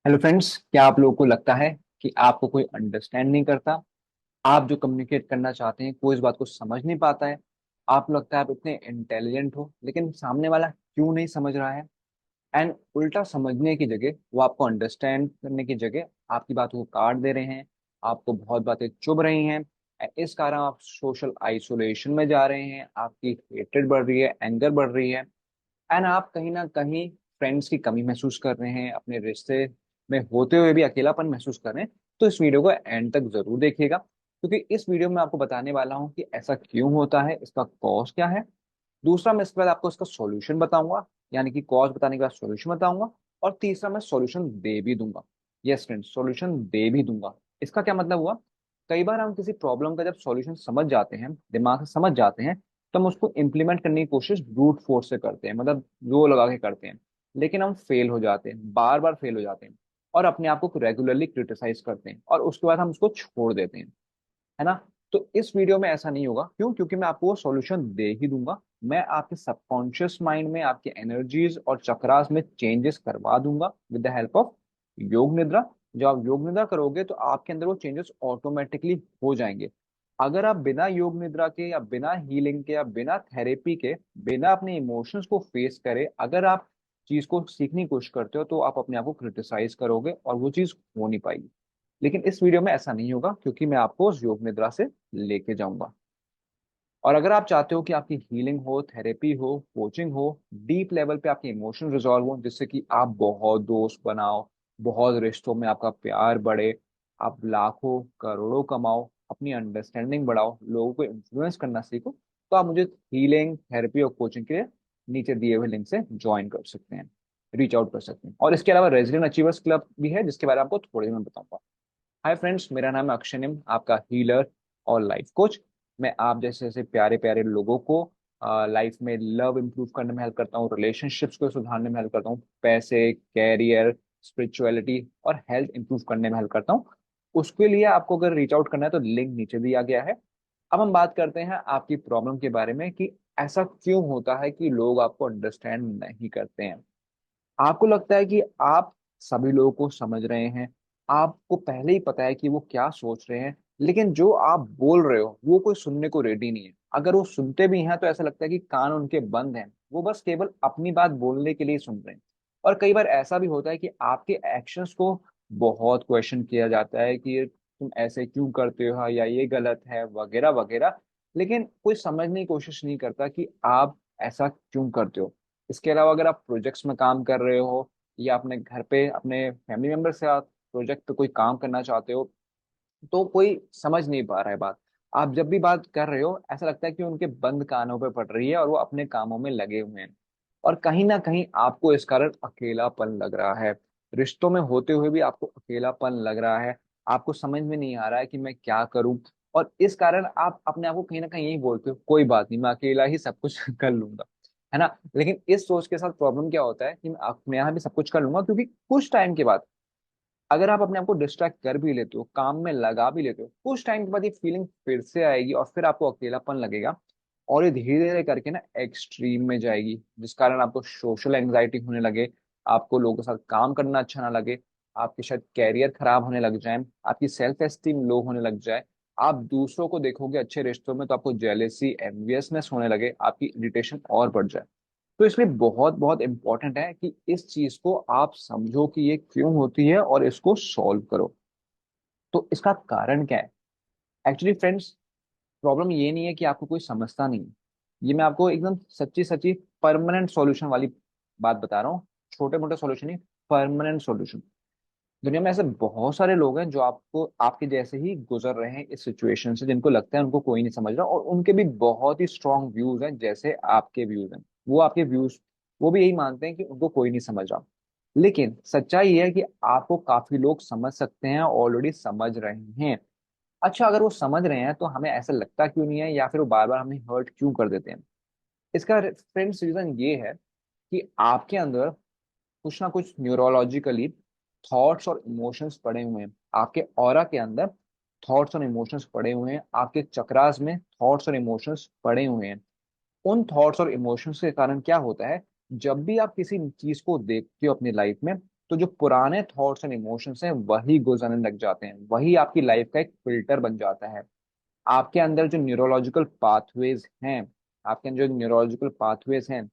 Hello friends, क्या आप लोगों को लगता है कि आपको कोई अंडरस्टैंड नहीं करता? आप जो कम्युनिकेट करना चाहते हैं कोई इस बात को समझ नहीं पाता है। आप लगता है आप इतने इंटेलिजेंट हो लेकिन सामने वाला क्यों नहीं समझ रहा है? एंड उल्टा समझने की जगह वो आपको अंडरस्टैंड करने की जगह आपकी बातों को काट दे रहे हैं। आपको बहुत बातें चुभ रही हैं। इस कारण आप सोशल आइसोलेशन में जा रहे हैं। आपकी हेट्रेड बढ़ रही है, एंगर बढ़ रही है। एंड आप कहीं ना कहीं फ्रेंड्स की कमी महसूस कर रहे हैं, अपने रिश्ते में होते हुए भी अकेलापन महसूस कर रहे हैं। तो इस वीडियो को एंड तक जरूर देखिएगा, क्योंकि इस वीडियो में आपको बताने वाला हूँ कि ऐसा क्यों होता है, इसका कॉज क्या है। दूसरा, मैं इसके बाद आपको इसका सॉल्यूशन बताऊंगा, यानी कि कॉज बताने के बाद सॉल्यूशन बताऊंगा। और तीसरा, मैं सॉल्यूशन दे भी दूंगा। यस फ्रेंड्स, सॉल्यूशन दे भी दूंगा। इसका क्या मतलब हुआ? कई बार हम किसी प्रॉब्लम का जब सॉल्यूशन समझ जाते हैं, दिमाग से समझ जाते हैं, तो हम उसको इम्प्लीमेंट करने की कोशिश ब्रूट फोर्स से करते हैं, मतलब जोर लगा के करते हैं। लेकिन हम फेल हो जाते हैं, बार बार फेल हो जाते हैं। और अपने आप को रेगुलरली क्रिटिसाइज करते हैं और उसके बाद हम उसको छोड़ देते हैं, है ना? तो इस वीडियो में ऐसा नहीं होगा। क्यों? क्योंकि मैं आपको वो सॉल्यूशन दे ही दूंगा। मैं आपके सबकॉन्शियस माइंड में आपके एनर्जीज और चक्रास में चेंजेस करवा दूंगा विद द हेल्प ऑफ योग निद्रा। जब आप योग निद्रा करोगे तो आपके अंदर वो चेंजेस ऑटोमेटिकली हो जाएंगे। अगर आप बिना योग निद्रा के या बिना हीलिंग के या बिना थेरेपी के, बिना अपने इमोशंस को फेस करे, अगर आप चीज को सीखने की कोशिश करते हो तो आप अपने आप को क्रिटिसाइज करोगे और वो चीज हो नहीं पाएगी। लेकिन इस वीडियो में ऐसा नहीं होगा, क्योंकि मैं आपको उस योग निद्रा से लेके जाऊंगा। और अगर आप चाहते हो कि आपकी हीलिंग हो, थेरेपी हो, कोचिंग हो, डीप लेवल पे आपके इमोशन रिजॉल्व हो, जिससे कि आप बहुत दोस्त बनाओ, बहुत रिश्तों में आपका प्यार बढ़े, आप लाखों करोड़ों कमाओ, अपनी अंडरस्टैंडिंग बढ़ाओ, लोगों को इन्फ्लुएंस करना सीखो, तो आप मुझे हीलिंग, थेरेपी और कोचिंग के लिए नीचे दिए हुए लिंक से ज्वाइन कर सकते हैं, रीच आउट कर सकते हैं। और इसके अलावा रेजिडेंट अचीवर्स क्लब भी है, जिसके बारे में आपको थोड़ी देर में बताऊंगा। हाय फ्रेंड्स, मेरा नाम है अक्षनिम, आपका हीलर और लाइफ कोच। मैं आप जैसे जैसे प्यारे प्यारे लोगों को लाइफ में लव इंप्रूव करने में हेल्प करता हूँ, रिलेशनशिप्स को सुधारने में हेल्प करता हूँ, पैसे, कैरियर, स्पिरिचुअलिटी और हेल्थ इंप्रूव करने में हेल्प करता हूँ। उसके लिए आपको अगर रीच आउट करना है तो लिंक नीचे दिया गया है। अब हम बात करते हैं आपकी प्रॉब्लम के बारे में कि ऐसा क्यों होता है कि लोग आपको अंडरस्टैंड नहीं करते हैं। आपको लगता है कि आप सभी लोगों को समझ रहे हैं, आपको पहले ही पता है कि वो क्या सोच रहे हैं, लेकिन जो आप बोल रहे हो वो कोई सुनने को रेडी नहीं है। अगर वो सुनते भी हैं तो ऐसा लगता है कि कान उनके बंद हैं, वो बस केवल अपनी बात बोलने के लिए सुन रहे हैं। और कई बार ऐसा भी होता है कि आपके एक्शंस को बहुत क्वेश्चन किया जाता है कि ये तुम ऐसे क्यों करते हो, या ये गलत है, वगैरह वगैरह। लेकिन कोई समझने की कोशिश नहीं करता कि आप ऐसा क्यों करते हो। इसके अलावा अगर आप प्रोजेक्ट्स में काम कर रहे हो, या अपने घर पे अपने फैमिली मेंबर से आप प्रोजेक्ट पे कोई काम करना चाहते हो, तो कोई समझ नहीं पा रहा है बात। आप जब भी बात कर रहे हो ऐसा लगता है कि उनके बंद कानों पे पड़ रही है और वो अपने कामों में लगे हुए हैं। और कहीं ना कहीं आपको इस कारण अकेलापन लग रहा है। रिश्तों में होते हुए भी आपको अकेलापन लग रहा है। आपको समझ में नहीं आ रहा है कि मैं क्या करूं। और इस कारण आप अपने आप को कहीं ना कहीं यही बोलते हो, कोई बात नहीं, मैं अकेला ही सब कुछ कर लूंगा, है ना? लेकिन इस सोच के साथ प्रॉब्लम क्या होता है कि मैं अपने यहाँ भी सब कुछ कर लूंगा, क्योंकि कुछ टाइम के बाद अगर आप अपने आप को डिस्ट्रैक्ट कर भी लेते हो, काम में लगा भी लेते हो, कुछ टाइम के बाद ये फीलिंग फिर से आएगी और फिर आपको अकेलापन लगेगा। और ये धीरे धीरे करके ना एक्सट्रीम में जाएगी, जिस कारण आपको सोशल एंग्जाइटी होने लगे, आपको लोगों के साथ काम करना अच्छा ना लगे, आपके शायद कैरियर खराब होने लग जाए, आपकी सेल्फ एस्टीम लो होने लग जाए। आप दूसरों को देखोगे अच्छे रिश्तों में तो आपको जेलेसी, एनवियसनेस होने लगे, आपकी इरिटेशन और बढ़ जाए। तो इसलिए बहुत बहुत इंपॉर्टेंट है कि इस चीज को आप समझो कि ये क्यों होती है और इसको सॉल्व करो। तो इसका कारण क्या है? एक्चुअली फ्रेंड्स, प्रॉब्लम ये नहीं है कि आपको कोई समझता नहीं है। ये मैं आपको एकदम सच्ची सच्ची परमानेंट सॉल्यूशन वाली बात बता रहा हूँ। छोटे मोटे सॉल्यूशन नहीं, परमानेंट सॉल्यूशन। दुनिया में ऐसे बहुत सारे लोग हैं जो आपको आपके जैसे ही गुजर रहे हैं इस सिचुएशन से, जिनको लगता है उनको कोई नहीं समझ रहा, और उनके भी बहुत ही स्ट्रांग व्यूज हैं जैसे आपके व्यूज हैं। वो आपके व्यूज, वो भी यही मानते हैं कि उनको कोई नहीं समझ रहा। लेकिन सच्चाई ये है कि आपको काफी लोग समझ सकते हैं, ऑलरेडी समझ रहे हैं। अच्छा, अगर वो समझ रहे हैं तो हमें ऐसा लगता क्यों नहीं है, या फिर वो बार बार हमें हर्ट क्यों कर देते हैं? इसका फ्रेंड्स रीजन ये है कि आपके अंदर कुछ ना कुछ न्यूरोलॉजिकली थॉट्स और इमोशंस पड़े हुए हैं। आपके ऑरा के अंदर थॉट्स और इमोशंस पड़े हुए हैं, आपके चक्रास में थॉट्स और इमोशंस पड़े हुए हैं। उन थॉट्स और इमोशंस के कारण क्या होता है, जब भी आप किसी चीज को देखते हो अपनी लाइफ में, तो जो पुराने थॉट्स एंड इमोशंस हैं वही गुजरने लग जाते हैं, वही आपकी लाइफ का एक फिल्टर बन जाता है। आपके अंदर जो न्यूरोलॉजिकल पाथवेज हैं, आपके अंदर जो न्यूरोलॉजिकल पाथवेज हैं,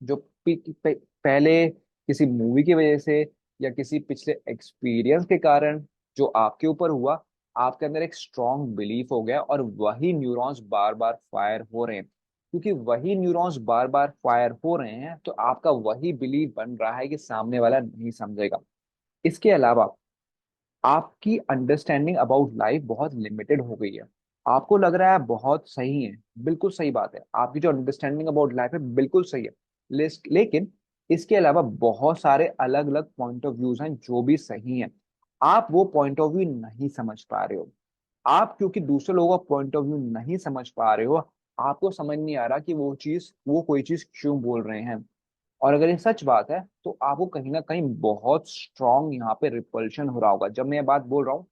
जो पहले किसी मूवी की वजह से या किसी पिछले एक्सपीरियंस के कारण जो आपके ऊपर हुआ, आपके अंदर एक स्ट्रॉन्ग बिलीफ हो गया और वही न्यूरॉन्स बार बार फायर हो रहे हैं। क्योंकि वही न्यूरॉन्स बार बार फायर हो रहे हैं तो आपका वही बिलीफ बन रहा है कि सामने वाला नहीं समझेगा। इसके अलावा आपकी अंडरस्टैंडिंग अबाउट लाइफ बहुत लिमिटेड हो गई है। आपको लग रहा है आप बहुत सही है, बिल्कुल सही बात है, आपकी जो अंडरस्टैंडिंग अबाउट लाइफ है बिल्कुल सही है। लेकिन इसके अलावा बहुत सारे अलग अलग पॉइंट ऑफ व्यूज हैं जो भी सही हैं। आप वो पॉइंट ऑफ व्यू नहीं समझ पा रहे हो। आप क्योंकि दूसरे लोगों का पॉइंट ऑफ व्यू नहीं समझ पा रहे हो, आपको समझ नहीं आ रहा कि वो कोई चीज क्यों बोल रहे हैं। और अगर ये सच बात है तो आपको कहीं ना कहीं बहुत स्ट्रांग यहाँ पे रिपल्शन हो रहा होगा। जब मैं ये बात बोल रहा हूँ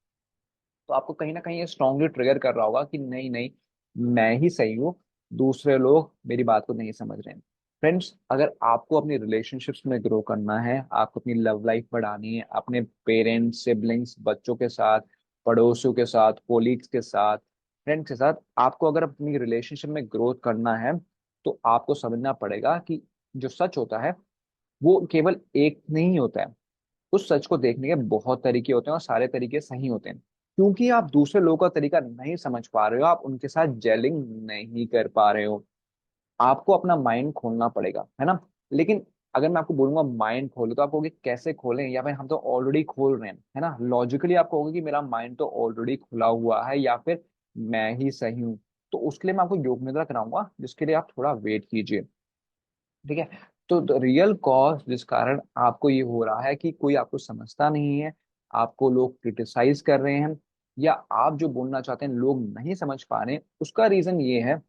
तो आपको कहीं ना कहीं ये स्ट्रांगली ट्रिगर कर रहा होगा कि नहीं नहीं, मैं ही सही हूँ, दूसरे लोग मेरी बात को नहीं समझ रहे हैं। फ्रेंड्स, अगर आपको अपनी रिलेशनशिप्स में ग्रो करना है, आपको अपनी लव लाइफ बढ़ानी है, अपने पेरेंट्स, सिबलिंग्स, बच्चों के साथ, पड़ोसियों के साथ, कोलीग्स के साथ, फ्रेंड्स के साथ, आपको अगर अपनी रिलेशनशिप में ग्रोथ करना है तो आपको समझना पड़ेगा कि जो सच होता है वो केवल एक नहीं होता है। उस सच को देखने के बहुत तरीके होते हैं और सारे तरीके सही होते हैं। क्योंकि आप दूसरे लोगों का तरीका नहीं समझ पा रहे हो, आप उनके साथ जेलिंग नहीं कर पा रहे हो, आपको अपना माइंड खोलना पड़ेगा, है ना। लेकिन अगर मैं आपको बोलूंगा माइंड खोलो तो आप कहोगे कैसे खोलें, या फिर हम तो ऑलरेडी खोल रहे हैं, है ना। लॉजिकली आप कहोगे कि मेरा माइंड तो ऑलरेडी खुला हुआ है या फिर मैं ही सही हूँ। तो उसके लिए मैं आपको योग निद्रा कराऊंगा, जिसके लिए आप थोड़ा वेट कीजिए, ठीक है। तो रियल कॉज जिस कारण आपको ये हो रहा है कि कोई आपको समझता नहीं है, आपको लोग क्रिटिसाइज कर रहे हैं, या आप जो बोलना चाहते हैं लोग नहीं समझ पा रहे हैं, उसका रीजन ये है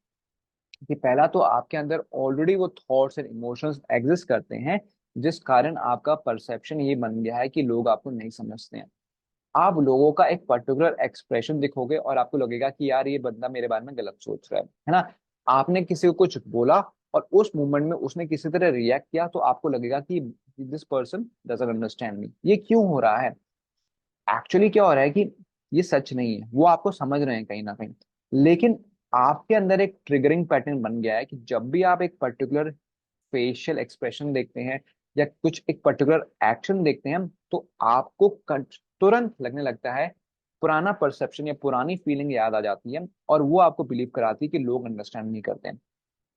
कि पहला तो आपके अंदर ऑलरेडी वो थॉट्स एंड इमोशंस एग्जिस्ट करते हैं, जिस कारण आपका परसेप्शन ये बन गया है कि लोग आपको नहीं समझते हैं। आप लोगों का एक पर्टिकुलर एक्सप्रेशन दिखोगे और आपको लगेगा कि यार ये बंदा मेरे बारे में गलत सोच रहा है ना। आपने किसी को कुछ बोला और उस मोमेंट में उसने किसी तरह रिएक्ट किया तो आपको लगेगा कि this person doesn't understand me. ये क्यों हो रहा है? एक्चुअली क्या हो रहा है कि ये सच नहीं है, वो आपको समझ रहे हैं कहीं ना कहीं, लेकिन आपके अंदर एक ट्रिगरिंग पैटर्न बन गया है कि जब भी आप एक पर्टिकुलर फेशियल एक्सप्रेशन देखते हैं या कुछ एक पर्टिकुलर एक्शन देखते हैं तो आपको तुरंत लगने लगता है, पुराना परसेप्शन या पुरानी फीलिंग याद आ जाती है और वो आपको बिलीव कराती है कि लोग अंडरस्टैंड नहीं करते हैं।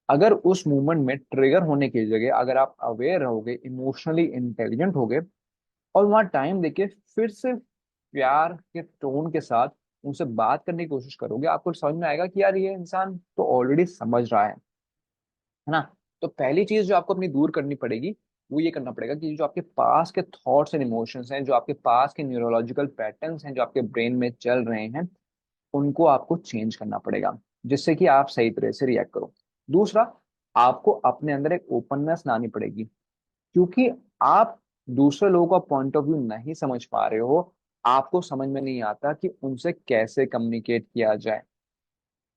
अगर उस मूवमेंट में ट्रिगर होने की जगह अगर आप अवेयर रहोगे, इमोशनली इंटेलिजेंट होगे और वहां टाइम देके फिर से प्यार के टोन के साथ उनसे बात करने की कोशिश करोगे, आपको समझ में आएगा कि यार ये इंसान तो ऑलरेडी समझ रहा है ना। तो पहली चीज जो आपको अपनी दूर करनी पड़ेगी वो ये करना पड़ेगा कि जो आपके पास के थॉट्स एंड इमोशंस हैं, जो आपके पास के न्यूरोलॉजिकल पैटर्न्स हैं जो आपके ब्रेन में चल रहे हैं, उनको आपको चेंज करना पड़ेगा, जिससे कि आप सही तरह से रिएक्ट करो। दूसरा, आपको अपने अंदर एक ओपननेस लानी पड़ेगी, क्योंकि आप दूसरे लोगों का पॉइंट ऑफ व्यू नहीं समझ पा रहे हो, आपको समझ में नहीं आता कि उनसे कैसे कम्युनिकेट किया जाए।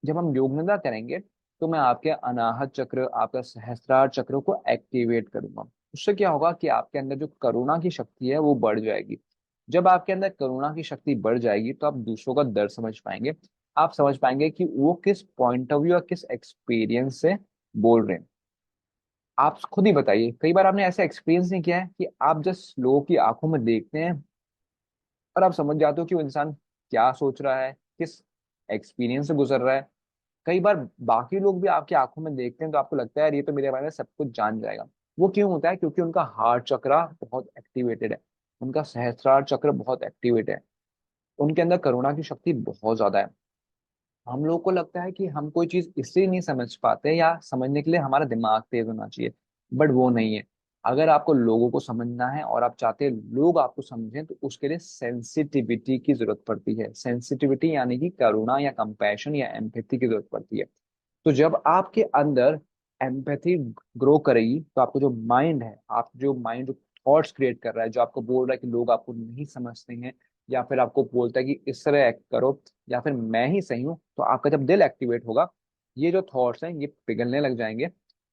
जब हम योग निद्रा करेंगे तो मैं आपके अनाहत चक्र, आपका सहस्त्रार चक्र को एक्टिवेट करूंगा। उससे क्या होगा कि आपके अंदर जो करुणा की शक्ति है वो बढ़ जाएगी। जब आपके अंदर करुणा की शक्ति बढ़ जाएगी तो आप दूसरों का दर्द समझ पाएंगे। आप समझ पाएंगे कि वो किस पॉइंट ऑफ व्यू या किस एक्सपीरियंस से बोल रहे हैं। आप खुद ही बताइए, कई बार आपने ऐसा एक्सपीरियंस नहीं किया है कि आप जस्ट लोगों की आंखों में देखते हैं और आप समझ जाते हो कि वो इंसान क्या सोच रहा है, किस एक्सपीरियंस से गुजर रहा है। कई बार बाकी लोग भी आपकी आंखों में देखते हैं तो आपको लगता है यार ये तो मेरे बारे में सब कुछ जान जाएगा। वो क्यों होता है? क्योंकि उनका हार्ट चक्र बहुत एक्टिवेटेड है, उनका सहस्त्रार चक्र बहुत एक्टिवेट है, उनके अंदर करुणा की शक्ति बहुत ज्यादा है। हम लोग को लगता है कि हम कोई चीज इसलिए नहीं समझ पाते या समझने के लिए हमारा दिमाग तेज होना चाहिए, बट वो नहीं है। अगर आपको लोगों को समझना है और आप चाहते हैं लोग आपको समझें तो उसके लिए सेंसिटिविटी की जरूरत पड़ती है। सेंसिटिविटी यानी कि करुणा या कंपैशन या एम्पैथी की जरूरत पड़ती है। तो जब आपके अंदर एम्पैथी ग्रो करेगी तो आपको जो माइंड है, आप जो माइंड जो थॉट्स क्रिएट कर रहा है, जो आपको बोल रहा है कि लोग आपको नहीं समझते हैं, या फिर आपको बोलता है कि इस तरह एक्ट करो, या फिर मैं ही सही हूँ, तो आपका जब दिल एक्टिवेट होगा ये जो थॉट्स हैं ये पिघलने लग जाएंगे।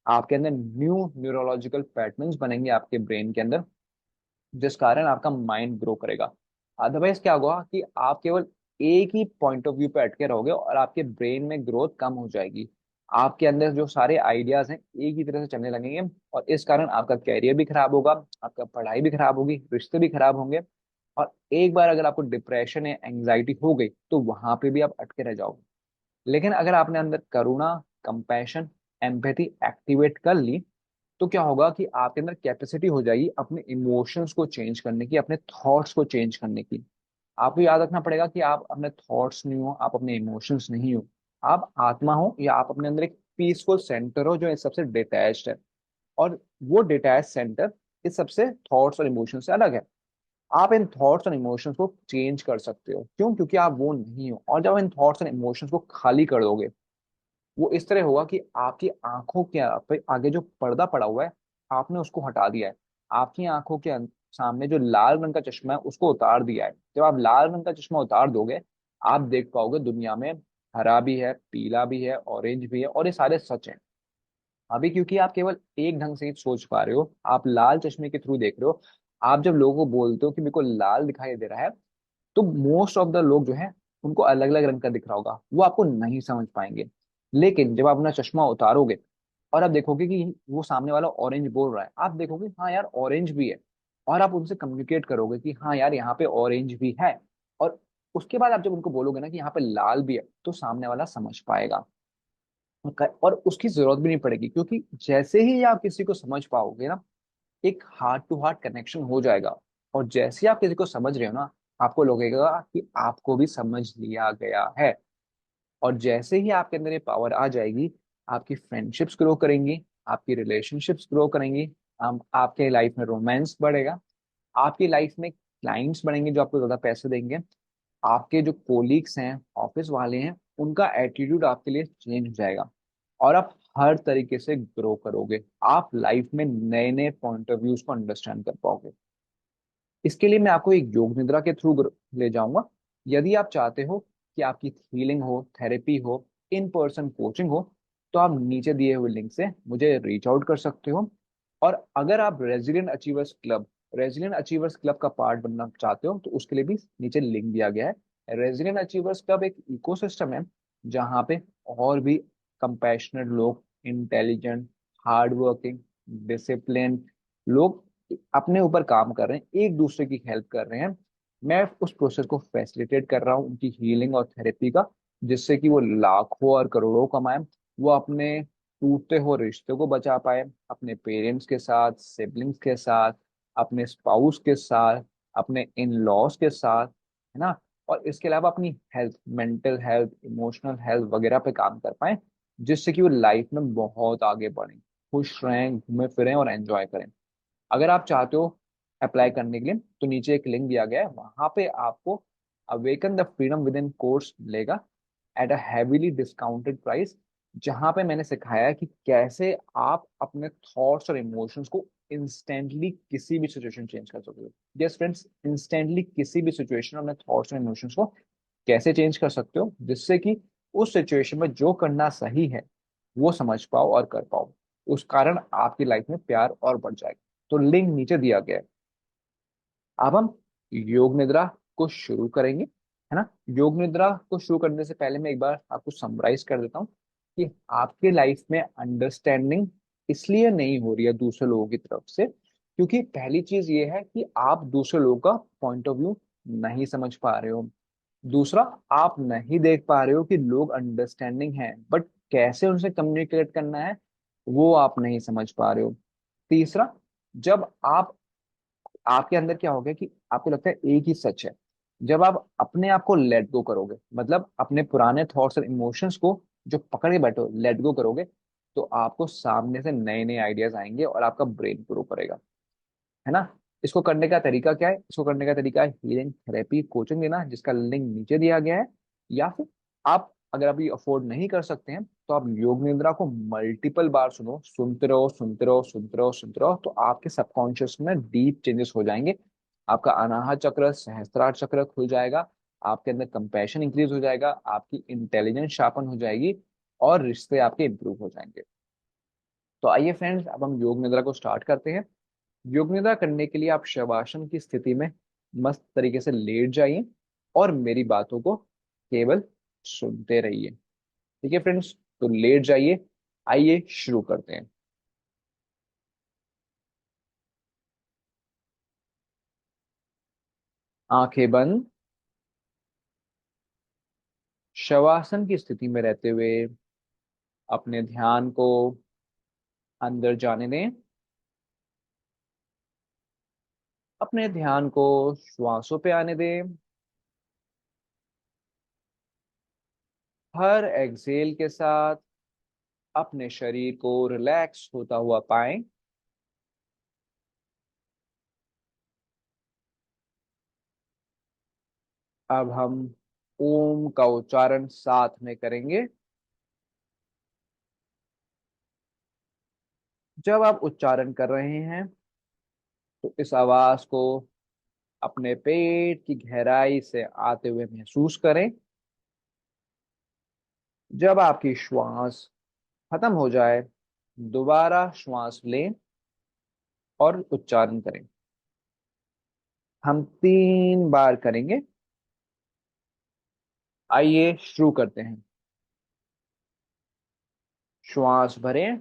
आपके अंदर न्यू न्यूरोलॉजिकल पैटर्न्स बनेंगे आपके ब्रेन के अंदर, जिस कारण आपका माइंड ग्रो करेगा। अदरवाइज क्या होगा कि आप केवल एक ही पॉइंट ऑफ व्यू पे अटके रहोगे और आपके ब्रेन में ग्रोथ कम हो जाएगी। आपके अंदर जो सारे आइडियाज हैं एक ही तरह से चलने लगेंगे, और इस कारण आपका कैरियर भी खराब होगा, आपका पढ़ाई भी खराब होगी, रिश्ते भी खराब होंगे। और एक बार अगर आपको डिप्रेशन या एंग्जाइटी हो गई तो वहां पे भी आप अटके रह जाओगे। लेकिन अगर आपने अंदर करुणा, कंपैशन, एम्पैथी एक्टिवेट कर ली, तो क्या होगा कि आपके अंदर कैपेसिटी हो जाएगी अपने इमोशंस को चेंज करने की, अपने थॉट्स को चेंज करने की। आपको याद रखना पड़ेगा कि आप अपने थॉट्स नहीं हो, आप अपने इमोशंस नहीं हो। आप आत्मा हो, या आप अपने अंदर एक पीसफुल सेंटर हो जो इस सबसे डिटैच्ड है। और वो डिटैच सेंटर इस सबसे थॉट्स और इमोशंस से अलग है। आप इन थॉट्स और इमोशंस को चेंज कर सकते हो। क्यों? क्योंकि आप वो नहीं हो। और जब इन थॉट्स और इमोशंस को खाली कर दोगे, वो इस तरह होगा कि आपकी आंखों के आगे जो पर्दा पड़ा हुआ है, आपने उसको हटा दिया है। आपकी आंखों के सामने जो लाल रंग का चश्मा है उसको उतार दिया है। जब आप लाल रंग का चश्मा उतार दोगे, आप देख पाओगे दुनिया में हरा भी है, पीला भी है, ऑरेंज भी है, और ये सारे सच हैं। अभी क्योंकि आप केवल एक ढंग से ही सोच पा रहे हो, आप लाल चश्मे के थ्रू देख रहे हो। आप जब लोगों को बोलते हो कि मेरे को लाल दिखाई दे रहा है, तो मोस्ट ऑफ द लोग जो है उनको अलग अलग रंग का दिख रहा होगा, वो आपको नहीं समझ पाएंगे। लेकिन जब आप अपना चश्मा उतारोगे और आप देखोगे कि वो सामने वाला ऑरेंज बोल रहा है, आप देखोगे हाँ यार ऑरेंज भी है, और आप उनसे कम्युनिकेट करोगे कि हाँ यार यहाँ पे ऑरेंज भी है। और उसके बाद आप जब उनको बोलोगे ना कि यहाँ पे लाल भी है, तो सामने वाला समझ पाएगा। और उसकी जरूरत भी नहीं पड़ेगी, क्योंकि जैसे ही आप किसी को समझ पाओगे ना, एक हार्ट टू हार्ट कनेक्शन हो जाएगा। और जैसे ही आप किसी को समझ रहे हो ना, आपको लगेगा कि आपको भी समझ लिया गया है। और जैसे ही आपके अंदर ये पावर आ जाएगी, आपकी फ्रेंडशिप्स ग्रो करेंगी, आपकी रिलेशनशिप्स ग्रो करेंगी, आपके लाइफ में रोमांस बढ़ेगा, आपकी लाइफ में क्लाइंट्स बढ़ेंगे जो आपको ज्यादा पैसे देंगे, आपके जो कोलीग्स हैं, ऑफिस वाले हैं, उनका एटीट्यूड आपके लिए चेंज हो जाएगा, और आप हर तरीके से ग्रो करोगे। आप लाइफ में नए नए पॉइंट ऑफ व्यूज को अंडरस्टैंड कर पाओगे। इसके लिए मैं आपको एक योग निद्रा के थ्रू ले जाऊंगा। यदि आप चाहते हो कि आपकी हीलिंग हो, थेरेपी हो, इन पर्सन कोचिंग हो, तो आप नीचे दिए हुए लिंक से मुझे रीच आउट कर सकते हो। और अगर आप रेजिडेंट अचीवर्स क्लब का पार्ट बनना चाहते हो, तो उसके लिए भी नीचे लिंक दिया गया है। रेजिडेंट अचीवर्स क्लब एक इकोसिस्टम है जहाँ पे और भी कंपैशनेट लोग, इंटेलिजेंट, हार्ड वर्किंग, डिसिप्लिन लोग अपने ऊपर काम कर रहे हैं, एक दूसरे की हेल्प कर रहे हैं। मैं उस प्रोसेस को फैसिलिटेट कर रहा हूँ उनकी हीलिंग और थेरेपी का, जिससे कि वो लाखों और करोड़ों कमाए, वो अपने टूटते हुए रिश्ते को बचा पाए, अपने पेरेंट्स के साथ, सिबलिंग्स के साथ, अपने स्पाउस के साथ, अपने इन लॉज के साथ, है ना। और इसके अलावा अपनी health, mental health, emotional health वगैरह पे काम कर पाए, जिससे कि वो लाइफ में बहुत आगे बढ़ें, खुश रहें, घूमे फिरें और एंजॉय करें। अगर आप चाहते हो अप्लाई करने के लिए, तो नीचे एक लिंक दिया गया है, वहां पे आपको awaken the freedom within course मिलेगा at a heavily discounted price, जहां पे मैंने सिखाया है कि कैसे आप अपने थॉट्स और इमोशंस को इंस्टेंटली किसी भी सिचुएशन चेंज कर सकते हो। यस फ्रेंड्स, इंस्टेंटली किसी भी सिचुएशन में अपने थॉट्स और इमोशंस को कैसे चेंज कर सकते हो, जिससे कि उस सिचुएशन में जो करना सही है वो समझ पाओ और कर पाओ। उस कारण आपकी लाइफ में प्यार और बढ़ जाएगा। तो लिंक नीचे दिया गया है। अब हम योग निद्रा को शुरू करेंगे, है ना। योग निद्रा को शुरू करने से पहले मैं एक बार आपको समराइज कर देता हूँ कि आपके लाइफ में अंडरस्टैंडिंग इसलिए नहीं हो रही है दूसरे लोगों की तरफ से, क्योंकि पहली चीज ये है कि आप दूसरे लोगों का पॉइंट ऑफ व्यू नहीं समझ पा रहे हो। दूसरा, आप नहीं देख पा रहे हो कि लोग अंडरस्टैंडिंग हैं, बट कैसे उनसे कम्युनिकेट करना है वो आप नहीं समझ पा रहे हो। तीसरा, जब आप आपके अंदर क्या हो गया कि आपको लगता है एक ही सच है। जब आप अपने आप को लेट गो करोगे, मतलब अपने पुराने थॉट्स और इमोशंस को जो पकड़ के बैठो लेट गो करोगे, तो आपको सामने से नए नए आइडियाज आएंगे और आपका ब्रेन ग्रो करेगा, है ना। इसको करने का तरीका क्या है? इसको करने का तरीका है हीलिंग थेरेपी कोचिंग लेना, जिसका लिंक नीचे दिया गया है। या फिर आप, अगर आप ये अफोर्ड नहीं कर सकते हैं, तो आप योग निद्रा को मल्टीपल बार सुनो, सुनते रहो, सुनते रहो, सुनते रहो, सुनते रहो, तो आपके सबकॉन्शियस में डीप चेंजेस हो जाएंगे। आपका अनाहत चक्र, सहस्त्रार चक्र खुल जाएगा, आपके अंदर कंपैशन इंक्रीज हो जाएगा, आपकी इंटेलिजेंस शार्पन हो जाएगी, और रिश्ते आपके इंप्रूव हो जाएंगे। तो आइए फ्रेंड्स, अब हम योग निद्रा को स्टार्ट करते हैं। योग निद्रा करने के लिए आप शवासन की स्थिति में मस्त तरीके से लेट जाइए और मेरी बातों को केवल सुनते रहिए। ठीक है फ्रेंड्स, तो लेट जाइए। आइए शुरू करते हैं। आंखें बंद। शवासन की स्थिति में रहते हुए अपने ध्यान को अंदर जाने दें। अपने ध्यान को श्वासों पे आने दें। हर एक्सेल के साथ अपने शरीर को रिलैक्स होता हुआ पाएं। अब हम ओम का उच्चारण साथ में करेंगे। जब आप उच्चारण कर रहे हैं तो इस आवाज को अपने पेट की गहराई से आते हुए महसूस करें। जब आपकी श्वास खत्म हो जाए, दोबारा श्वास लें और उच्चारण करें। हम 3 बार करेंगे। आइए शुरू करते हैं। श्वास भरें।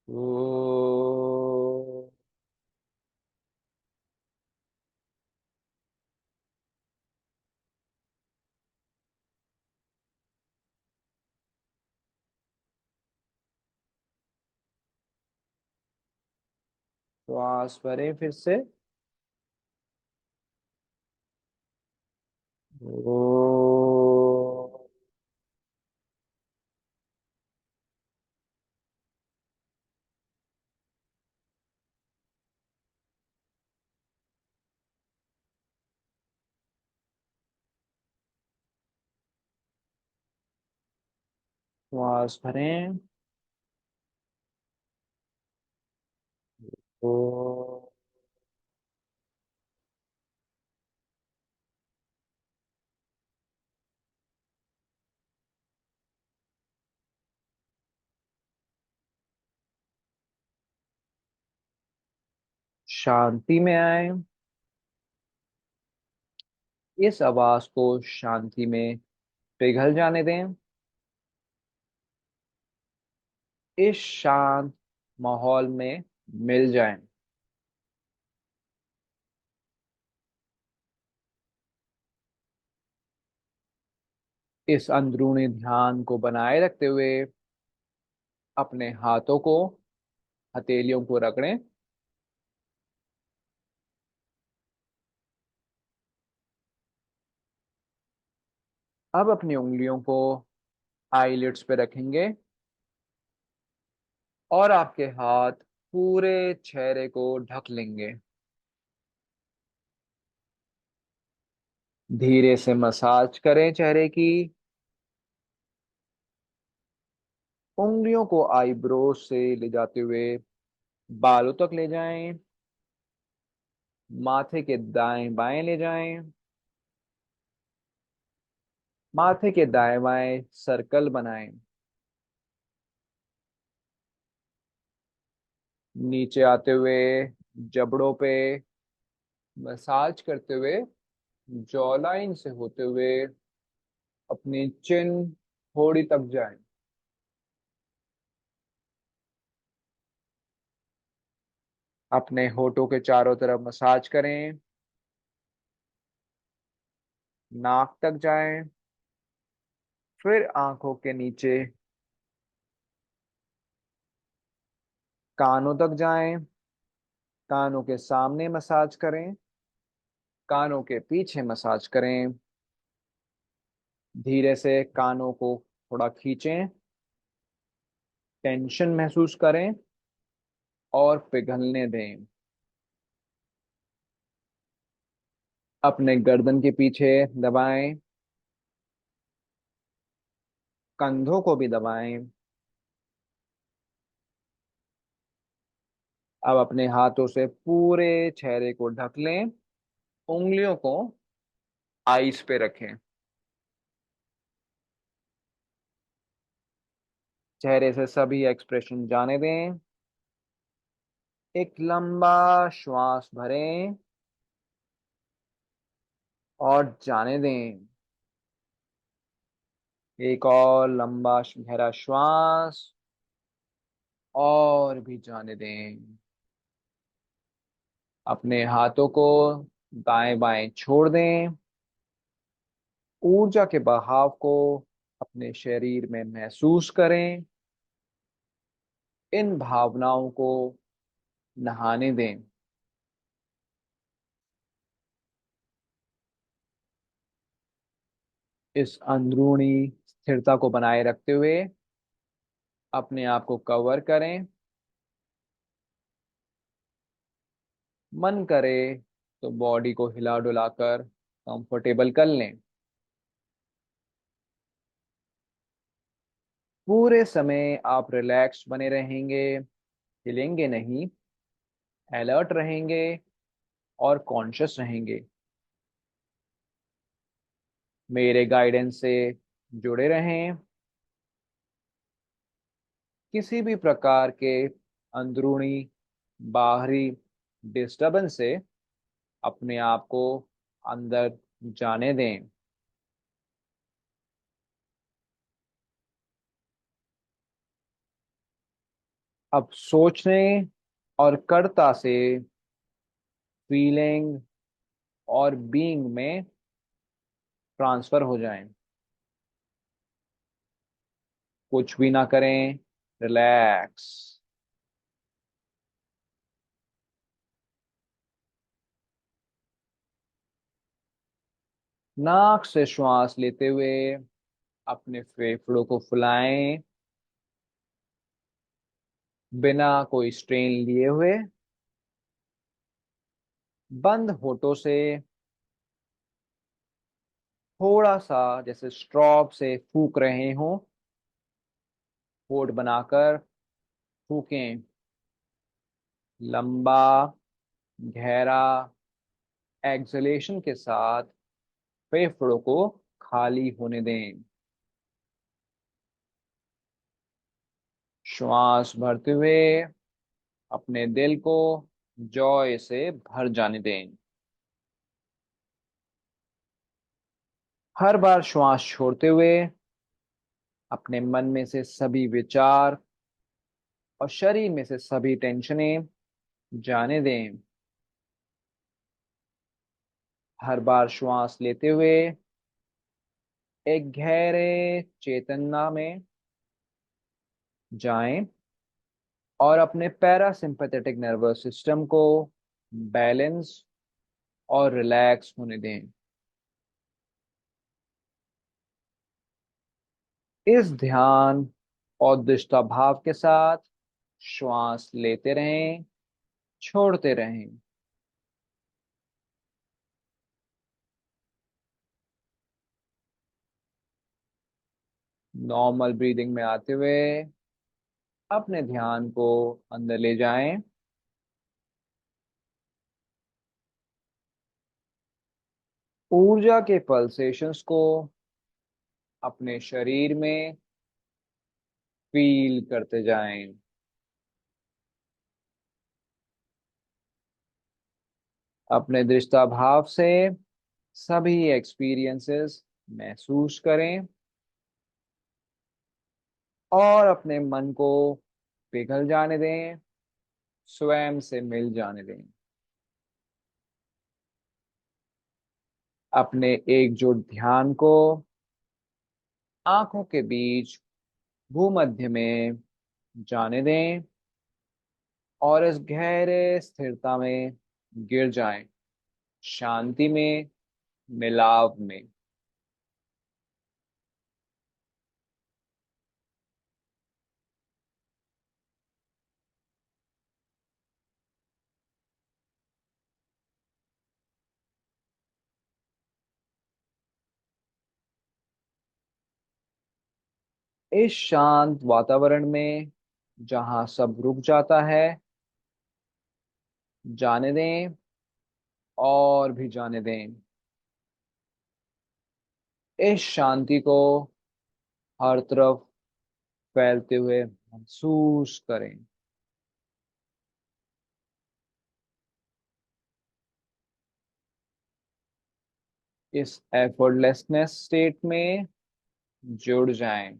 ओ, श्वास भरें फिर से। ओ, श्वास भरें। ओ, शांति में आए। इस आवाज को शांति में पिघल जाने दें। इस शांत माहौल में मिल जाएं। इस अंदरूनी ध्यान को बनाए रखते हुए अपने हाथों को, हथेलियों को रगड़ें। अब अपनी उंगलियों को आईलिड्स पे रखेंगे और आपके हाथ पूरे चेहरे को ढक लेंगे। धीरे से मसाज करें चेहरे की। उंगलियों को आईब्रो से ले जाते हुए बालों तक ले जाएं। माथे के दाएं बाएं ले जाएं। माथे के दाएं बाएं सर्कल बनाएं। नीचे आते हुए जबड़ों पे मसाज करते हुए जॉ लाइन से होते हुए अपनी चिन थोड़ी तक जाएं। अपने होठों के चारों तरफ मसाज करें। नाक तक जाएं। फिर आंखों के नीचे कानों तक जाएं। कानों के सामने मसाज करें। कानों के पीछे मसाज करें। धीरे से कानों को थोड़ा खींचें। टेंशन महसूस करें और पिघलने दें। अपने गर्दन के पीछे दबाएं। कंधों को भी दबाएं। अब अपने हाथों से पूरे चेहरे को ढक लें। उंगलियों को आईज पे रखें। चेहरे से सभी एक्सप्रेशन जाने दें। एक लंबा श्वास भरें और जाने दें। एक और लंबा गहरा श्वास और भी जाने दें। अपने हाथों को दाएं बाएं छोड़ दें। ऊर्जा के बहाव को अपने शरीर में महसूस करें। इन भावनाओं को नहाने दें। इस अंदरूनी स्थिरता को बनाए रखते हुए अपने आप को कवर करें। मन करे तो बॉडी को हिला डुला कर कंफर्टेबल कर लें। पूरे समय आप रिलैक्स बने रहेंगे, हिलेंगे नहीं, अलर्ट रहेंगे और कॉन्शियस रहेंगे। मेरे गाइडेंस से जुड़े रहें। किसी भी प्रकार के अंदरूनी बाहरी डिस्टरबेंस से अपने आप को अंदर जाने दें। अब सोचने और कर्ता से फीलिंग और बीइंग में ट्रांसफर हो जाएं। कुछ भी ना करें, रिलैक्स। नाक से श्वास लेते हुए अपने फेफड़ों को फुलाएं, बिना कोई स्ट्रेन लिए हुए। बंद होठों से थोड़ा सा जैसे स्ट्रॉब से फूक रहे हो, होठ बनाकर फूकें। लंबा गहरा एक्सलेशन के साथ फेफड़ों को खाली होने दें। श्वास भरते हुए अपने दिल को जॉय से भर जाने दें। हर बार श्वास छोड़ते हुए अपने मन में से सभी विचार और शरीर में से सभी टेंशनें जाने दें। हर बार श्वास लेते हुए एक गहरे चेतना में जाएं और अपने पैरासिम्पैथेटिक नर्वस सिस्टम को बैलेंस और रिलैक्स होने दें। इस ध्यान और दृष्टा भाव के साथ श्वास लेते रहें, छोड़ते रहें। नॉर्मल ब्रीदिंग में आते हुए अपने ध्यान को अंदर ले जाएं। ऊर्जा के पल्सेशंस को अपने शरीर में फील करते जाएं। अपने दृष्टा भाव से सभी एक्सपीरियंसेस महसूस करें और अपने मन को पिघल जाने दें, स्वयं से मिल जाने दें। अपने एकजुट ध्यान को आंखों के बीच भूमध्य में जाने दें और इस गहरे स्थिरता में गिर जाएं, शांति में, मिलाव में। इस शांत वातावरण में जहां सब रुक जाता है, जाने दें और भी जाने दें। इस शांति को हर तरफ फैलते हुए महसूस करें। इस एफर्टलेसनेस स्टेट में जुड़ जाएं।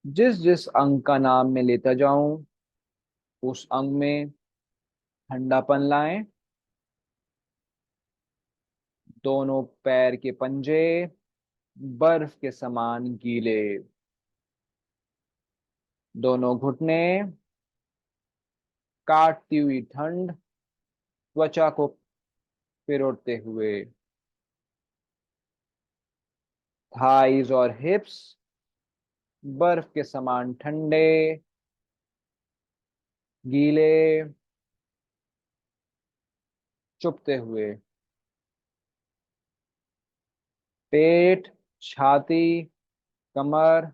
जिस जिस अंग का नाम मैं लेता जाऊं उस अंग में ठंडापन लाएं। दोनों पैर के पंजे बर्फ के समान गीले। दोनों घुटने काटती हुई ठंड त्वचा को पिरोड़ते हुए। थाइज और हिप्स बर्फ के समान ठंडे, गीले, चुभते हुए। पेट, छाती, कमर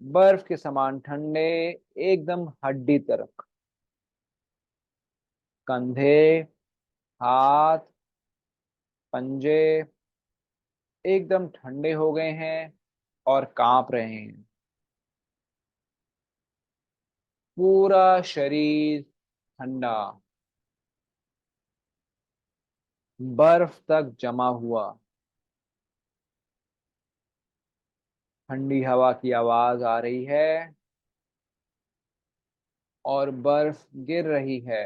बर्फ के समान ठंडे, एकदम हड्डी तक। कंधे, हाथ, पंजे एकदम ठंडे हो गए हैं और कांप रहे हैं। पूरा शरीर ठंडा, बर्फ तक जमा हुआ। ठंडी हवा की आवाज आ रही है और बर्फ गिर रही है।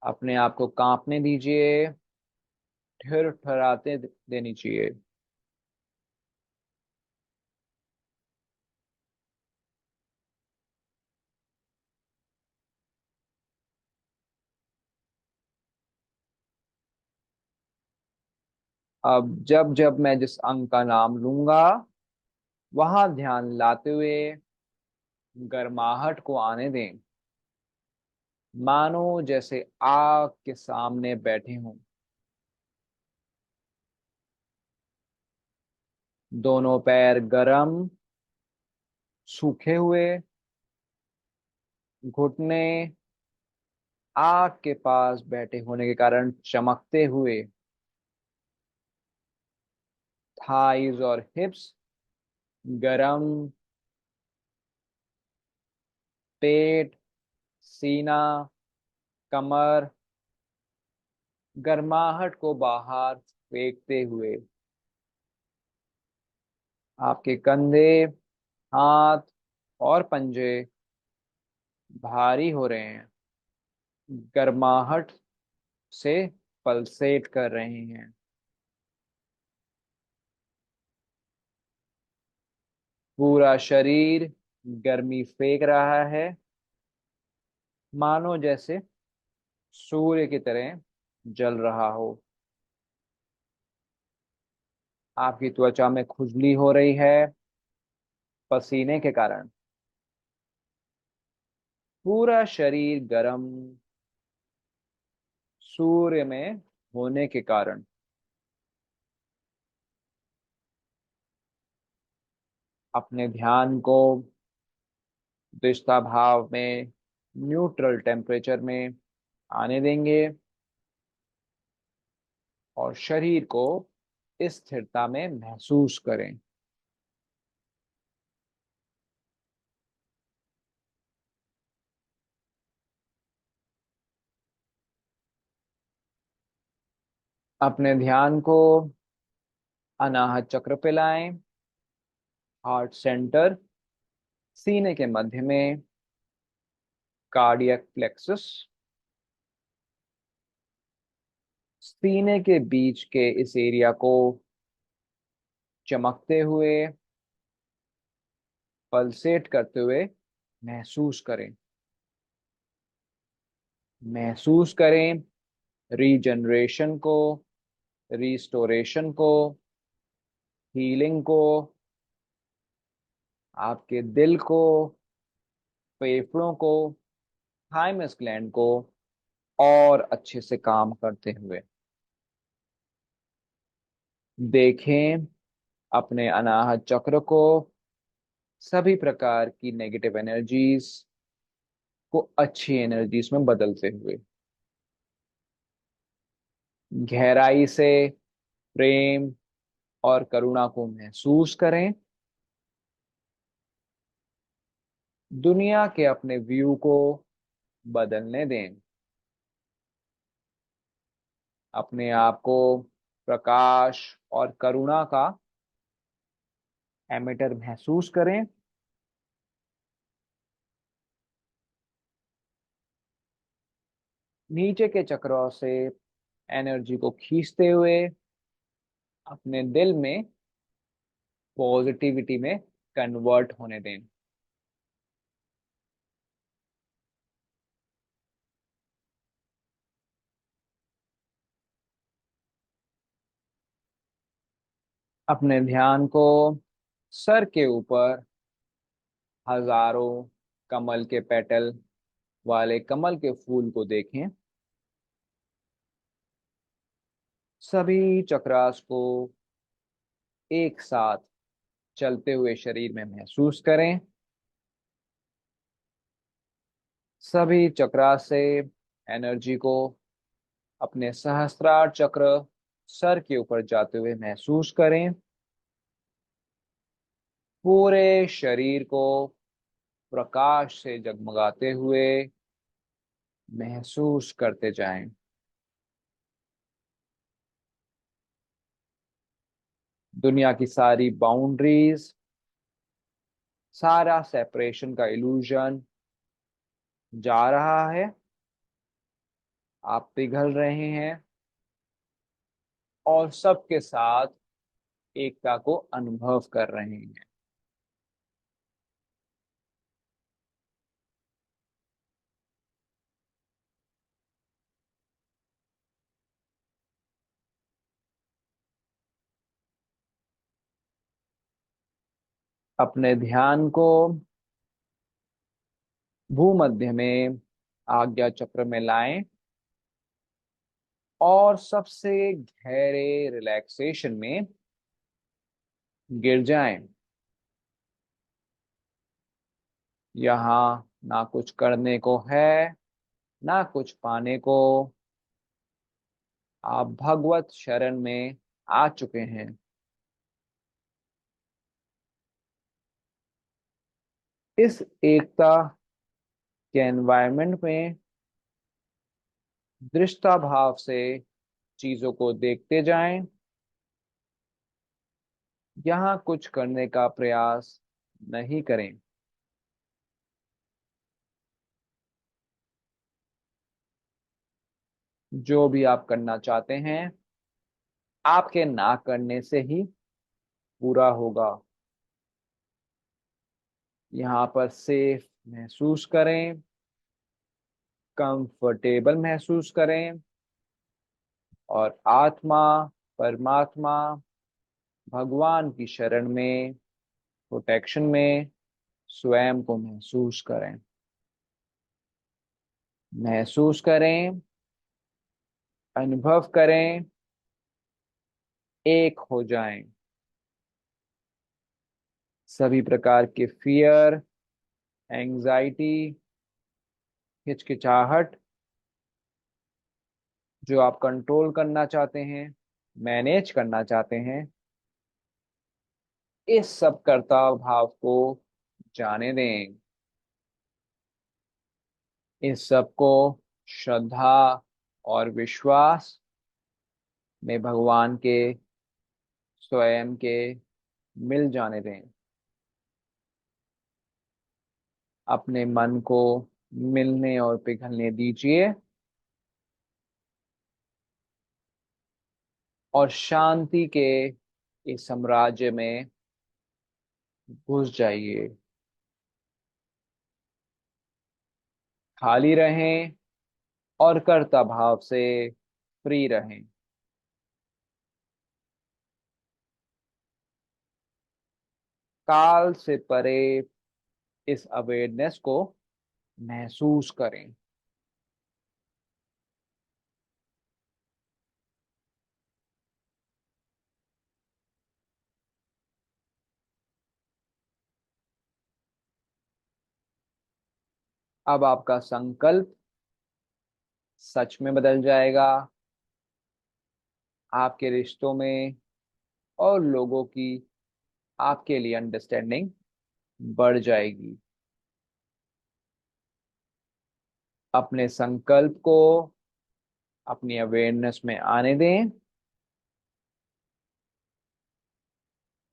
अपने आप को कांपने दीजिए, ठिर ठराते देनी चाहिए। अब जब जब मैं जिस अंग का नाम लूंगा वहां ध्यान लाते हुए गर्माहट को आने दें। मानो जैसे आग के सामने बैठे हों। दोनों पैर गरम, सूखे हुए, घुटने आग के पास बैठे होने के कारण चमकते हुए। थाइज और हिप्स गरम, पेट, सीना, कमर गर्माहट को बाहर फेंकते हुए। आपके कंधे, हाथ और पंजे भारी हो रहे हैं, गर्माहट से पल्सेट कर रहे हैं। पूरा शरीर गर्मी फेंक रहा है, मानो जैसे सूर्य की तरह जल रहा हो। आपकी त्वचा में खुजली हो रही है पसीने के कारण। पूरा शरीर गर्म, सूर्य में होने के कारण। अपने ध्यान को दृष्टा भाव में न्यूट्रल टेम्परेचर में आने देंगे और शरीर को इस स्थिरता में महसूस करें। अपने ध्यान को अनाहत चक्र पे लाएं। हार्ट सेंटर, सीने के मध्य में कार्डियक प्लेक्सस। सीने के बीच के इस एरिया को चमकते हुए, पल्सेट करते हुए महसूस करें। महसूस करें रीजनरेशन को, रिस्टोरेशन को, हीलिंग को। आपके दिल को, फेफड़ों को, थाइमस ग्लैंड को और अच्छे से काम करते हुए देखें। अपने अनाहत चक्र को सभी प्रकार की नेगेटिव एनर्जीज को अच्छी एनर्जीज में बदलते हुए गहराई से प्रेम और करुणा को महसूस करें। दुनिया के अपने व्यू को बदलने दें। अपने आप को प्रकाश और करुणा का एमिटर महसूस करें। नीचे के चक्रों से एनर्जी को खींचते हुए अपने दिल में पॉजिटिविटी में कन्वर्ट होने दें। अपने ध्यान को सर के ऊपर हजारों कमल के पेटल वाले कमल के फूल को देखें। सभी चक्रास को एक साथ चलते हुए शरीर में महसूस करें। सभी चक्रास से एनर्जी को अपने सहस्त्रार चक्र सर के ऊपर जाते हुए महसूस करें। पूरे शरीर को प्रकाश से जगमगाते हुए महसूस करते जाएं। दुनिया की सारी बाउंड्रीज, सारा सेपरेशन का इल्यूजन जा रहा है। आप पिघल रहे हैं और सबके साथ एकता को अनुभव कर रहे हैं। अपने ध्यान को भूमध्य में आज्ञा चक्र में लाएं और सबसे गहरे रिलैक्सेशन में गिर जाएं। यहाँ ना कुछ करने को है, ना कुछ पाने को। आप भगवत शरण में आ चुके हैं। इस एकता के एनवायरनमेंट में दृष्टा भाव से चीजों को देखते जाएं। यहाँ कुछ करने का प्रयास नहीं करें। जो भी आप करना चाहते हैं आपके ना करने से ही पूरा होगा। यहाँ पर सेफ महसूस करें, कंफर्टेबल महसूस करें और आत्मा, परमात्मा, भगवान की शरण में, प्रोटेक्शन में स्वयं को महसूस करें। महसूस करें, अनुभव करें, एक हो जाएं। सभी प्रकार के फियर, एंजाइटी, हिचकिचाहट जो आप कंट्रोल करना चाहते हैं, मैनेज करना चाहते हैं, इस सब कर्ता भाव को जाने दें। इस सब को श्रद्धा और विश्वास में भगवान के, स्वयं के मिल जाने दें। अपने मन को मिलने और पिघलने दीजिए और शांति के इस साम्राज्य में घुस जाइए। खाली रहें और कर्ता भाव से फ्री रहें। काल से परे इस अवेयरनेस को महसूस करें। अब आपका संकल्प सच में बदल जाएगा। आपके रिश्तों में और लोगों की आपके लिए अंडरस्टैंडिंग बढ़ जाएगी। अपने संकल्प को अपनी अवेयरनेस में आने दें।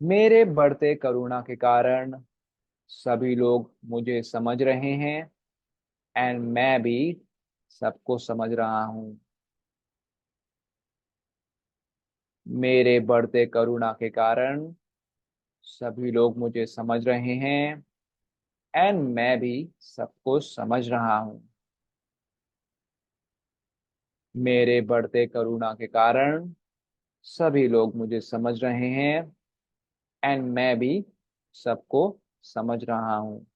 मेरे बढ़ते करुणा के कारण सभी लोग मुझे समझ रहे हैं एंड मैं भी सबको समझ रहा हूँ। मेरे बढ़ते करुणा के कारण सभी लोग मुझे समझ रहे हैं एंड मैं भी सबको समझ रहा हूँ। मेरे बढ़ते करुणा के कारण सभी लोग मुझे समझ रहे हैं एंड मैं भी सबको समझ रहा हूँ।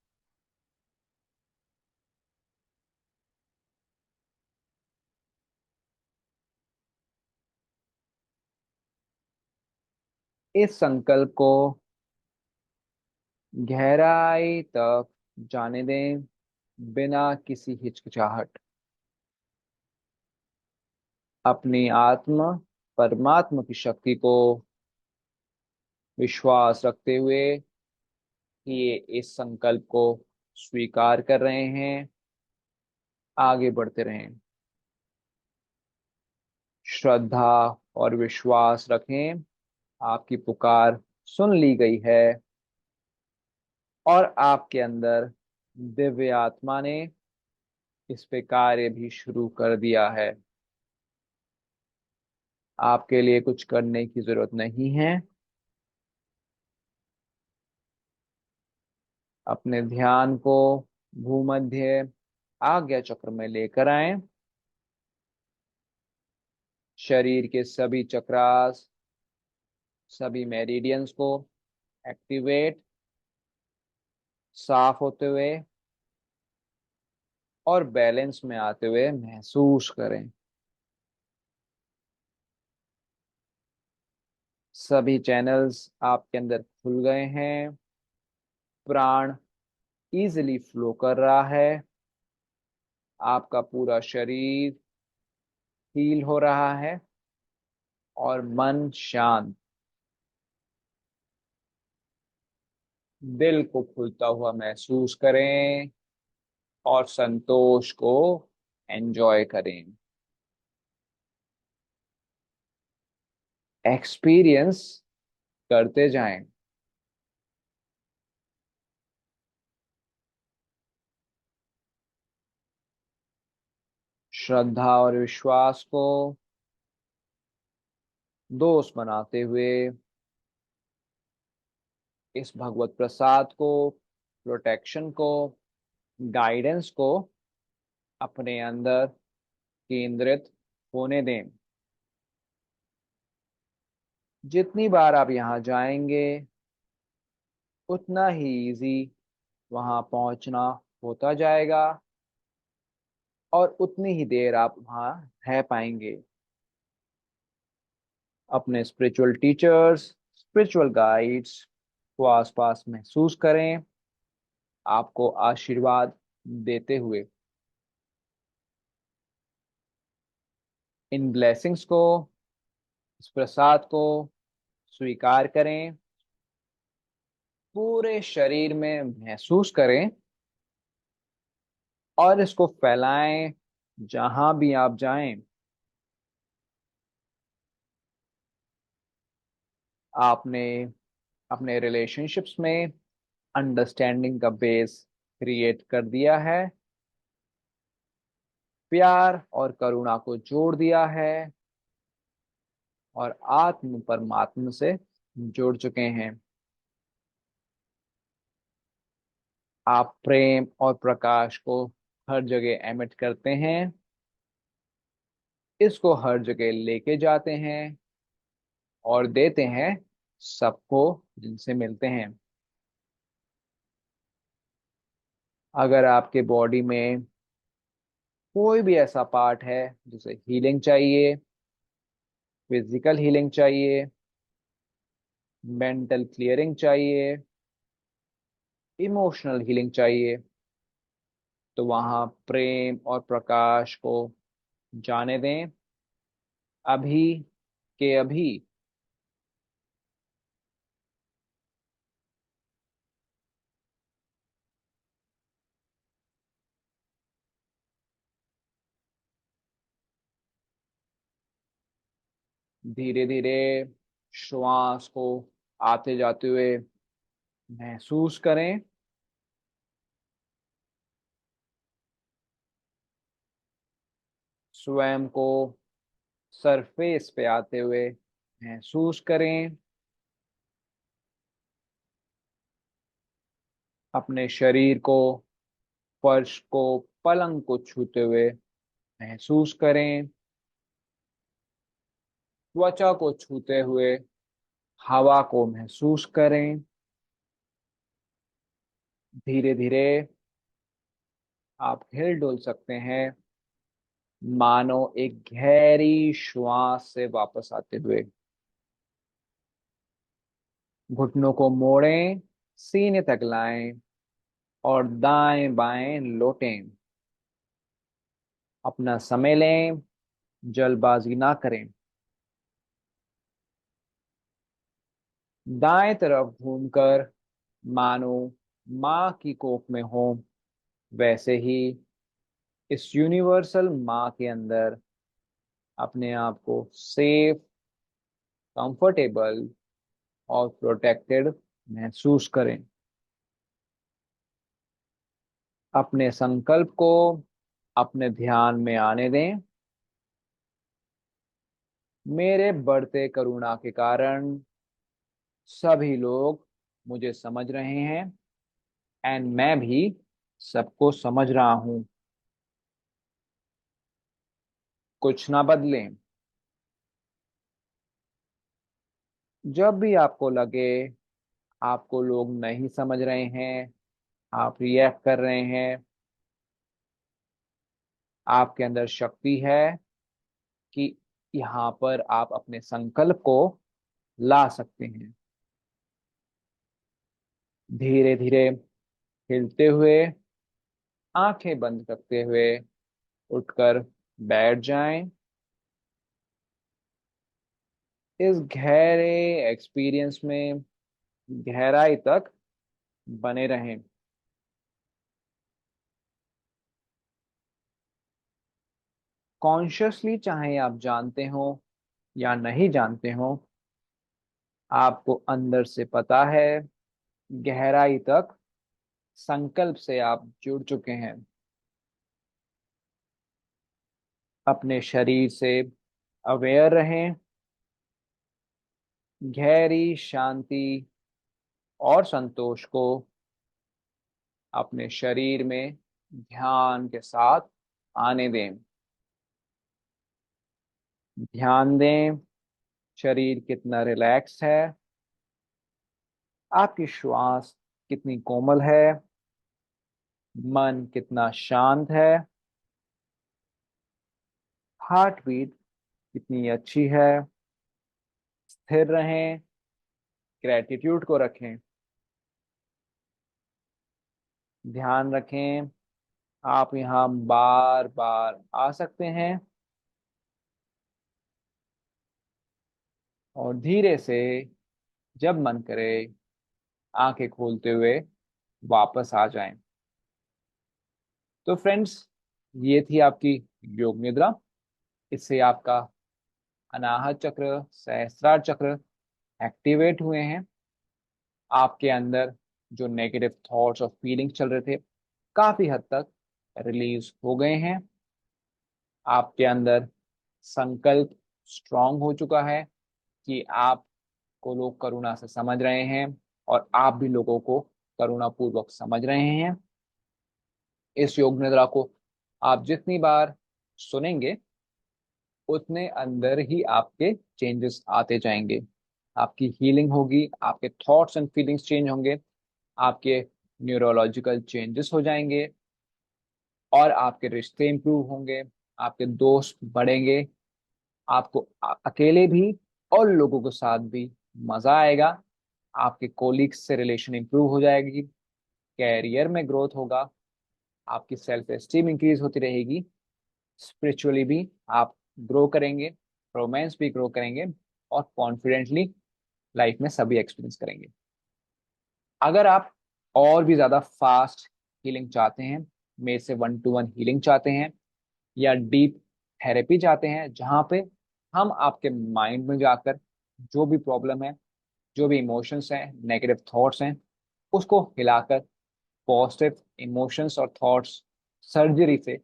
इस संकल्प को गहराई तक जाने दें बिना किसी हिचकिचाहट। अपनी आत्म परमात्मा की शक्ति को विश्वास रखते हुए कि ये इस संकल्प को स्वीकार कर रहे हैं, आगे बढ़ते रहें। श्रद्धा और विश्वास रखें, आपकी पुकार सुन ली गई है और आपके अंदर दिव्य आत्मा ने इस पे कार्य भी शुरू कर दिया है। आपके लिए कुछ करने की जरूरत नहीं है। अपने ध्यान को भूमध्य आज्ञा चक्र में लेकर आए। शरीर के सभी चक्रास, सभी मेरिडियंस को एक्टिवेट, साफ होते हुए और बैलेंस में आते हुए महसूस करें। सभी चैनल्स आपके अंदर खुल गए हैं। प्राण इजीली फ्लो कर रहा है। आपका पूरा शरीर हील हो रहा है और मन शांत। दिल को खुलता हुआ महसूस करें और संतोष को एंजॉय करें। एक्सपीरियंस करते जाएं। श्रद्धा और विश्वास को दोस्त बनाते हुए इस भगवत प्रसाद को, प्रोटेक्शन को, गाइडेंस को अपने अंदर केंद्रित होने दें। जितनी बार आप यहाँ जाएंगे उतना ही इजी वहां पहुंचना होता जाएगा और उतनी ही देर आप वहां रह पाएंगे। अपने स्पिरिचुअल टीचर्स, स्पिरिचुअल गाइड्स को आसपास महसूस करें, आपको आशीर्वाद देते हुए। इन ब्लेसिंग्स को, इस प्रसाद को स्वीकार करें, पूरे शरीर में महसूस करें और इसको फैलाएं जहां भी आप जाएं। आपने अपने रिलेशनशिप्स में अंडरस्टैंडिंग का बेस क्रिएट कर दिया है, प्यार और करुणा को जोड़ दिया है और आत्म परमात्मा से जुड़ चुके हैं। आप प्रेम और प्रकाश को हर जगह एमिट करते हैं, इसको हर जगह लेके जाते हैं और देते हैं सबको जिनसे मिलते हैं। अगर आपके बॉडी में कोई भी ऐसा पार्ट है जिसे हीलिंग चाहिए, फिजिकल हीलिंग चाहिए, मेंटल क्लियरिंग चाहिए, इमोशनल हीलिंग चाहिए, तो वहां प्रेम और प्रकाश को जाने दें, अभी के अभी। धीरे धीरे श्वास को आते जाते हुए महसूस करें। स्वयं को सरफेस पे आते हुए महसूस करें। अपने शरीर को, फर्श को, पलंग को छूते हुए महसूस करें। त्वचा को छूते हुए हवा को महसूस करें। धीरे धीरे आप हिल डुल सकते हैं, मानो एक गहरी श्वास से वापस आते हुए। घुटनों को मोड़ें, सीने तक लाएं और दाएं बाएं लौटें। अपना समय लें, जल्दबाजी ना करें। दाएं तरफ घूमकर मानो माँ की कोख में हो, वैसे ही इस यूनिवर्सल माँ के अंदर अपने आप को सेफ, कंफर्टेबल और प्रोटेक्टेड महसूस करें। अपने संकल्प को अपने ध्यान में आने दें। मेरे बढ़ते करुणा के कारण सभी लोग मुझे समझ रहे हैं, एंड मैं भी सबको समझ रहा हूं। कुछ ना बदलें। जब भी आपको लगे आपको लोग नहीं समझ रहे हैं, आप रिएक्ट कर रहे हैं, आपके अंदर शक्ति है कि यहाँ पर आप अपने संकल्प को ला सकते हैं। धीरे धीरे हिलते हुए, आंखें बंद करते हुए उठकर बैठ जाएं। इस गहरे एक्सपीरियंस में गहराई तक बने रहें। कॉन्शियसली, चाहे आप जानते हो या नहीं जानते हो, आपको अंदर से पता है, गहराई तक संकल्प से आप जुड़ चुके हैं। अपने शरीर से अवेयर रहें। गहरी शांति और संतोष को अपने शरीर में ध्यान के साथ आने दें। ध्यान दें शरीर कितना रिलैक्स है, आपकी श्वास कितनी कोमल है, मन कितना शांत है, हार्ट बीट कितनी अच्छी है। स्थिर रहें, ग्रेटिट्यूड को रखें। ध्यान रखें, आप यहाँ बार बार आ सकते हैं और धीरे से जब मन करे आंखें खोलते हुए वापस आ जाएं। तो फ्रेंड्स, ये थी आपकी योग निद्रा। इससे आपका अनाहत चक्र, सहस्त्रार चक्र एक्टिवेट हुए हैं। आपके अंदर जो नेगेटिव थॉट्स और फीलिंग्स चल रहे थे, काफी हद तक रिलीज हो गए हैं। आपके अंदर संकल्प स्ट्रांग हो चुका है कि आपको लोग करुणा से समझ रहे हैं और आप भी लोगों को करुणा पूर्वक समझ रहे हैं। इस योग निद्रा को आप जितनी बार सुनेंगे, उतने अंदर ही आपके चेंजेस आते जाएंगे। आपकी हीलिंग होगी, आपके थॉट्स एंड फीलिंग्स चेंज होंगे, आपके न्यूरोलॉजिकल चेंजेस हो जाएंगे और आपके रिश्ते इंप्रूव होंगे, आपके दोस्त बढ़ेंगे, आपको अकेले भी और लोगों के साथ भी मजा आएगा। आपके कोलिग्स से रिलेशन इंप्रूव हो जाएगी, कैरियर में ग्रोथ होगा, आपकी सेल्फ एस्टीम इंक्रीज होती रहेगी, स्पिरिचुअली भी आप ग्रो करेंगे, रोमांस भी ग्रो करेंगे, और कॉन्फिडेंटली लाइफ में सभी एक्सपीरियंस करेंगे। अगर आप और भी ज्यादा फास्ट हीलिंग चाहते हैं, मेरे से 1-to-1 हीलिंग चाहते हैं, या डीप थेरेपी चाहते हैं जहाँ पे हम आपके माइंड में जाकर जो भी प्रॉब्लम है, जो भी इमोशंस हैं, नेगेटिव थॉट्स हैं, उसको हिलाकर पॉजिटिव इमोशंस और थॉट्स सर्जरी से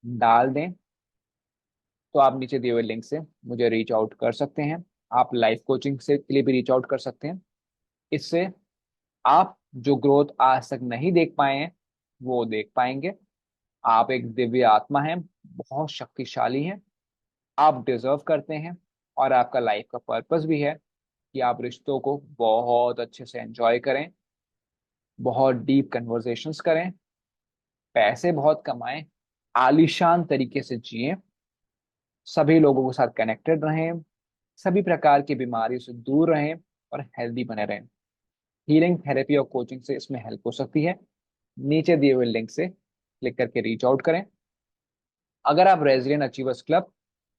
डाल दें, तो आप नीचे दिए हुए लिंक से मुझे रीच आउट कर सकते हैं। आप लाइफ कोचिंग से के लिए भी रीच आउट कर सकते हैं। इससे आप जो ग्रोथ आज तक नहीं देख पाए हैं वो देख पाएंगे। आप एक दिव्य आत्मा हैं, बहुत शक्तिशाली हैं, आप डिजर्व करते हैं, और आपका लाइफ का पर्पस भी है कि आप रिश्तों को बहुत अच्छे से एंजॉय करें, बहुत डीप कन्वर्सेशंस करें, पैसे बहुत कमाएं, आलीशान तरीके से जिएं, सभी लोगों के साथ कनेक्टेड रहें, सभी प्रकार की बीमारियों से दूर रहें, और हेल्दी बने रहें। हीलिंग थेरेपी और कोचिंग से इसमें हेल्प हो सकती है। नीचे दिए हुए लिंक से क्लिक करके रीच आउट करें। अगर आप रेजिडेंट अचीवर्स क्लब,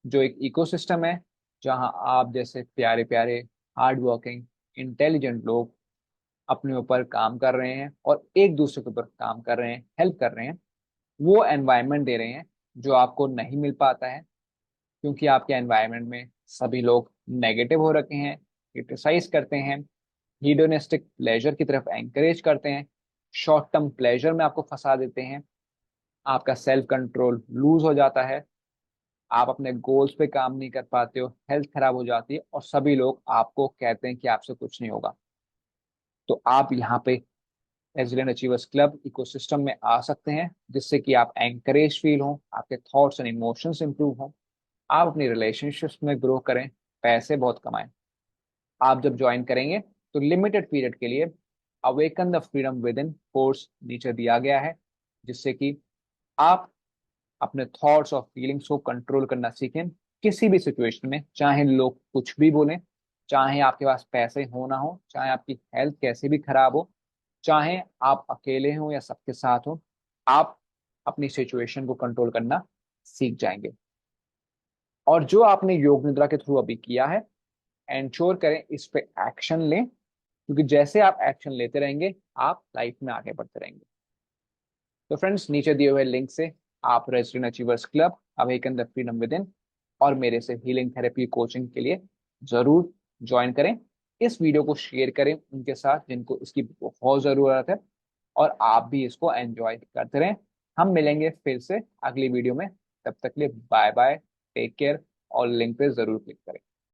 जो एक इकोसिस्टम है जहां आप जैसे प्यारे प्यारे हार्ड वर्किंग इंटेलिजेंट लोग अपने ऊपर काम कर रहे हैं और एक दूसरे के ऊपर काम कर रहे हैं, हेल्प कर रहे हैं, वो एनवायरनमेंट दे रहे हैं जो आपको नहीं मिल पाता है, क्योंकि आपके एनवायरनमेंट में सभी लोग नेगेटिव हो रखे हैं, क्रिटिसाइज करते हैं, हीडोनिस्टिक प्लेजर की तरफ एंकरेज करते हैं, शॉर्ट टर्म प्लेजर में आपको फंसा देते हैं, आपका सेल्फ कंट्रोल लूज हो जाता है, आप अपने गोल्स पे काम नहीं कर पाते हो, हेल्थ खराब हो जाती है, और सभी लोग आपको कहते हैं कि आपसे कुछ नहीं होगा। तो आप यहाँ पे रेजिडेंट अचीवर्स क्लब इकोसिस्टम में आ सकते हैं, जिससे कि आप एंकरेज फील हो, आपके थॉट्स एंड इमोशंस इंप्रूव हो, आप अपनी रिलेशनशिप्स में ग्रो करें, पैसे बहुत कमाएं। आप जब ज्वाइन करेंगे तो लिमिटेड पीरियड के लिए awaken the freedom within course नीचे दिया गया है, जिससे कि आप अपने थॉट्स और फीलिंग्स को कंट्रोल करना सीखें। किसी भी सिचुएशन में, चाहे लोग कुछ भी बोलें, चाहे आपके पास पैसे हो ना हो, चाहे आपकी हेल्थ कैसे भी खराब हो, चाहे आप अकेले हो या सबके साथ हो, आप अपनी सिचुएशन को कंट्रोल करना सीख जाएंगे। और जो आपने योग निद्रा के थ्रू अभी किया है, एंश्योर करें इस पे एक्शन लें, क्योंकि जैसे आप एक्शन लेते रहेंगे आप लाइफ में आगे बढ़ते रहेंगे। तो फ्रेंड्स, नीचे दिए हुए लिंक से आप resident achievers club, awaken the freedom with in, और मेरे से हीलिंग थेरेपी कोचिंग के लिए जरूर ज्वाइन करें। इस वीडियो को शेयर करें उनके साथ जिनको इसकी बहुत जरूरत है, और आप भी इसको एंजॉय करते रहें। हम मिलेंगे फिर से अगली वीडियो में। तब तक के लिए बाय बाय, टेक केयर, और लिंक पे जरूर क्लिक करें।